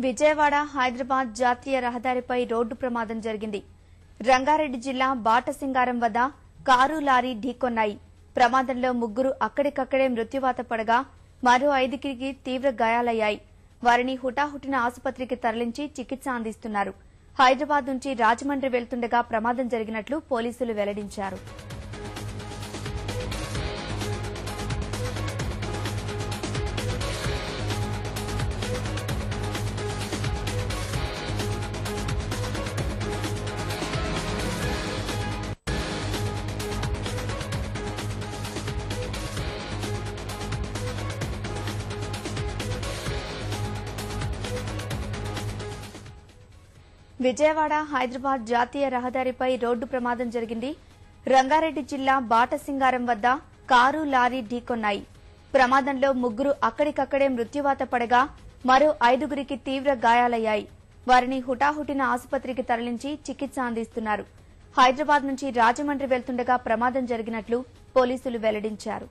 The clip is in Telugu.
విజయవాడ హైదరాబాద్ జాతీయ రహదారిపై రోడ్డు ప్రమాదం జరిగింది. రంగారెడ్డి జిల్లా బాటసింగారం వద్ద కారు లారీ ఢీకొన్నాయి. ప్రమాదంలో ముగ్గురు అక్కడికక్కడే మృత్యువాత పడగా మరో 5కి తీవ్ర గాయాలయ్యాయి. వారిని హుటాహుటిన ఆసుపత్రికి తరలించి చికిత్స అందిస్తున్నారు. హైదరాబాద్ నుంచి రాజమండ్రి వెళ్తుండగా ప్రమాదం జరిగినట్లు పోలీసులు వెల్లడించారు. విజయవాడ హైదరాబాద్ జాతీయ రహదారిపై రోడ్డు ప్రమాదం జరిగింది. రంగారెడ్డి జిల్లా బాటసింగారం వద్ద కారు లారీ ఢీకొన్నాయి. ప్రమాదంలో ముగ్గురు అక్కడికక్కడే మృత్యువాత పడగా మరో 5కి తీవ్ర గాయాలయ్యాయి. వారిని హుటాహుటిన ఆసుపత్రికి తరలించి చికిత్స అందిస్తున్నారు. హైదరాబాద్ నుంచి రాజమండ్రి వెళ్తుండగా ప్రమాదం జరిగినట్లు పోలీసులు వెల్లడించారు.